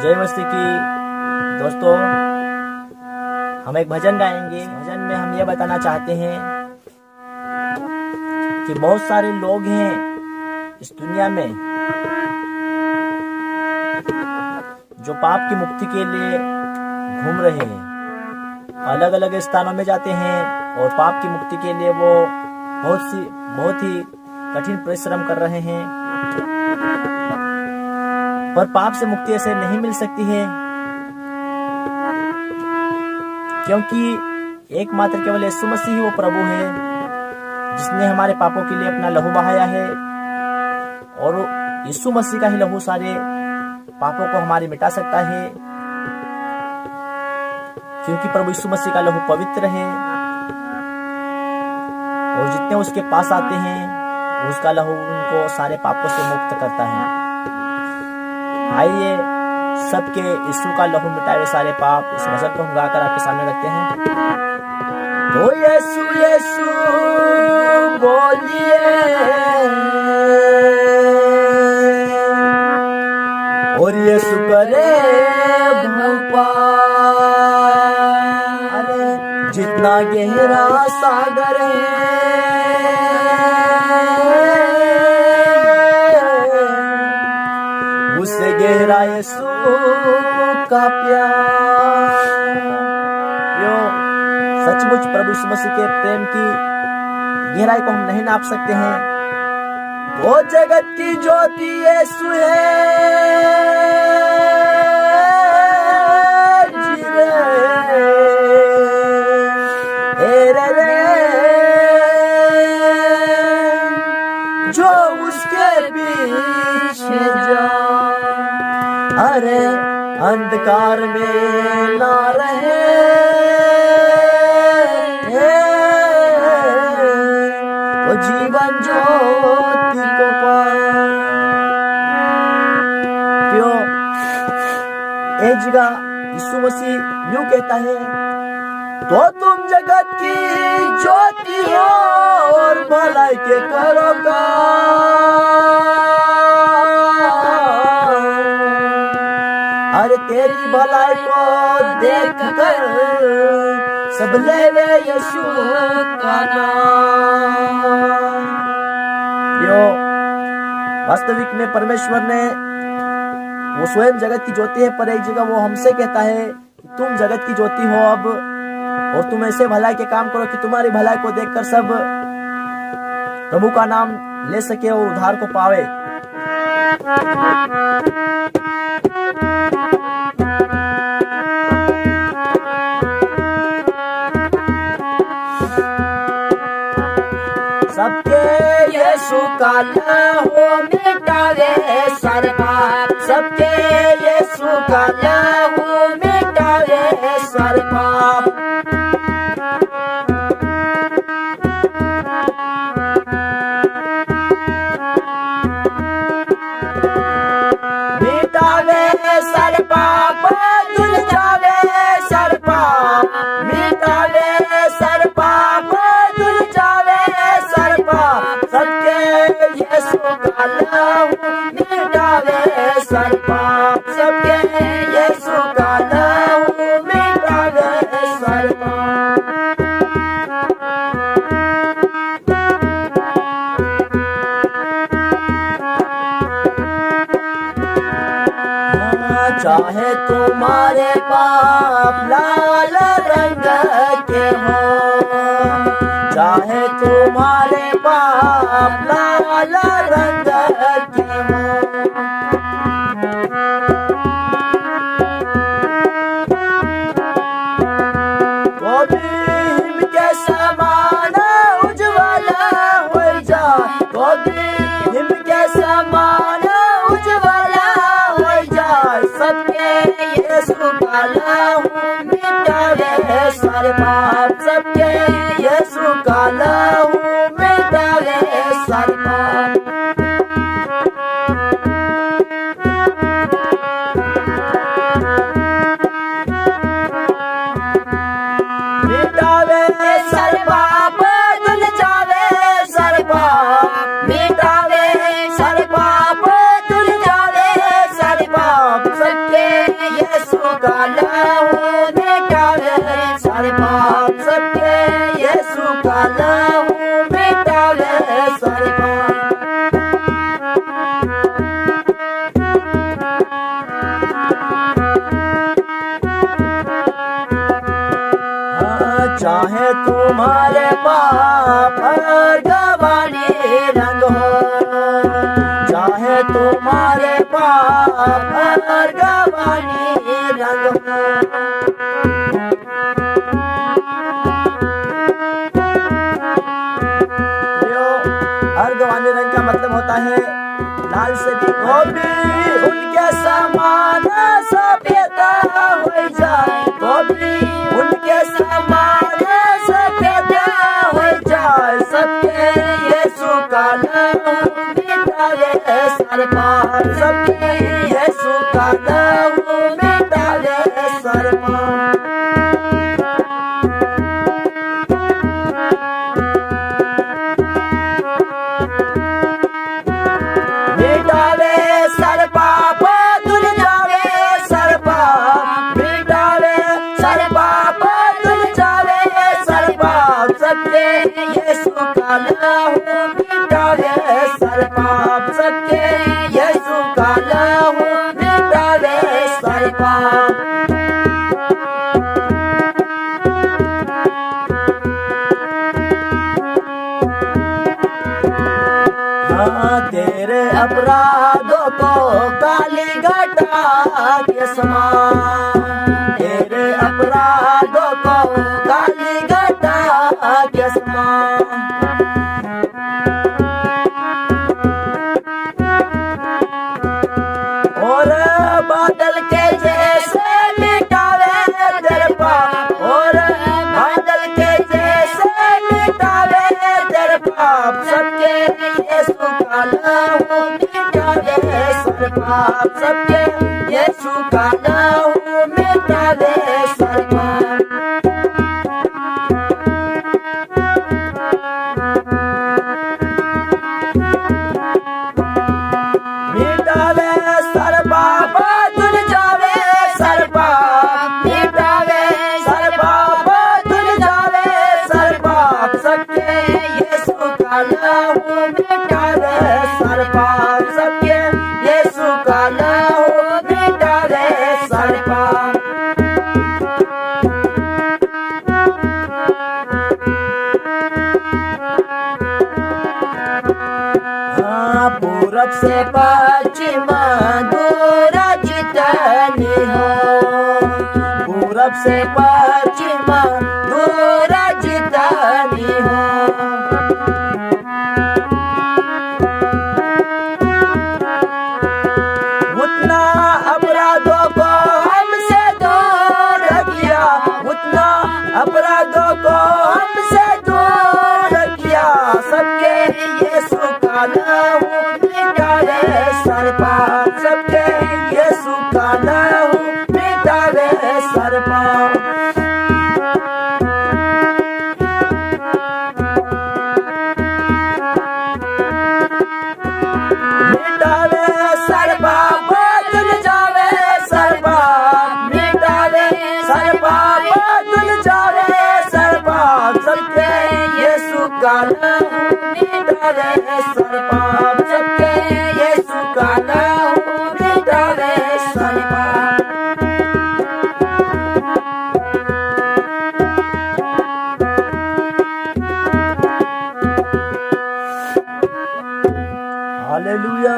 जय मसीह की। दोस्तों, हम एक भजन गाएंगे। भजन में हम ये बताना चाहते हैं कि बहुत सारे लोग हैं इस दुनिया में जो पाप की मुक्ति के लिए घूम रहे हैं, अलग अलग स्थानों में जाते हैं और पाप की मुक्ति के लिए वो बहुत ही कठिन परिश्रम कर रहे हैं, पर पाप से मुक्ति ऐसे नहीं मिल सकती है, क्योंकि एकमात्र केवल यीशु मसीह ही वो प्रभु है जिसने हमारे पापों के लिए अपना लहू बहाया है, और यीशु मसीह का ही लहू सारे पापों को हमारे मिटा सकता है, क्योंकि प्रभु यीशु मसीह का लहू पवित्र है और जितने उसके पास आते हैं उसका लहू उनको सारे पापों से मुक्त करता है। आइए सबके यीशु का लहू मिटाए सारे पाप, इस भजन को हम गाकर आपके सामने रखते हैं। तो यीशु यीशु बोलिए और यीशु करे भूपाल, जितना गहरा सागर है उससे गहरा यीशु का प्यार। यो सचमुच प्रभु यीशु मसीह के प्रेम की गहराई को हम नहीं नाप सकते हैं। वो जगत की ज्योति यीशु जो उसके पीछे जा, अरे अंधकार में ना रहे, वो जीवन ज्योति को पाए। क्यों एक जगह यीशु मसीह यूं कहता है, तो तुम जगत की ज्योति हो और भलाई के करो अरे तेरी भलाई को देख कर सब लेवे यीशु का नाम। यो वास्तविक में परमेश्वर ने वो स्वयं जगत की ज्योति है, पर एक जगह वो हमसे कहता है कि तुम जगत की ज्योति हो अब, और तुम ऐसे भलाई के काम करो कि तुम्हारी भलाई को देखकर सब प्रभु का नाम ले सके और उद्धार को पावे। सबके यीशु का लहू मिटावे सारे पाप, सबके यीशु का लहू मिटावे सारे पाप। मिटावे सारे पाप, धुल जावे सारे पाप, मिटावे सारे पाप, धुल जावे सारे पाप। सबके यीशु का लहू मिटावे सारे पाप, सबके यीशु का लहू मिटावे सारे पाप। चाहे तुम्हारे पाप लाल रंग के हो, चाहे तुम्हारे पाप लाल रंग के हो, तो भीम के समान उज्ज्वल हो जा, तो भीम के समान उज्ज्वल हो जा। सबके यीशु का लहू मिटावे सारे पाप, सबके यीशु का लहू मिटावे सारे पाप। मिटावे सारे पाप, धुल जावे सारे पाप, मिटावे सारे पाप, धुल जावे सारे पाप। सबके का लहू मिटावे सारे पाप सबके, यीशु का लहू मिटावे सारे पाप। चाहे तुम्हारे पाप और गवानी रंग हो, चाहे तुम्हारे पाप और गवानी रंग हो। हर गवानी रंग का मतलब होता है लाल से भी गोभी उनके समान सफेद हो जाए, गोभी उनके समान सफेद हो जाए। सबके यीशु का लहू मिटावे सारे पाप, सबके यीशु का लहू मिटावे सारे पाप। मिटावे सारे पाप धुल जावे सारे पाप, मिटावे सारे पाप धुल जावे सारे पाप। सबके यीशु का लहू मिटावे सारे पाप, सबके यीशु का लहू मिटावे सारे पाप। तेरे अपराधों को काली घटा के समान, तेरे अपराधों को काली घटा के समान। और बादल के जैसे मिटावे तेरे पाप, और बादल के जैसे मिटावे तेरे पाप। सबके यीशु का लहू मिटावे सारे पाप, सबके यीशु का लहू मिटावे सारे पाप। मिटावे सारे पाप धुल जावे सारे पाप, मिटावे सारे पाप धुल जावे सारे पाप। सबके यीशु का लहू मिटावे सारे पाप, सबके यीशु का लहू मिटावे सारे पाप। पूरब से पश्चिम दूर जितनी हो, पूरब से पश्चिम दूर जितनी हो। उतना अपराधों को हमसे दूर किया, उतना अपराधों को हमसे दूर किया। सबके यीशु का लहू मिटावे सारे पाप, सबके यीशु का लहू मिटावे सारे पाप। मिटावे सारे पाप धुल जावे सारे पाप, मिटावे सारे पाप धुल जावे सारे पाप। सबके यीशु का लहू मिटावे सारे पाप, सबके यीशु का लहू मिटावे सारे पाप। हालेलुया।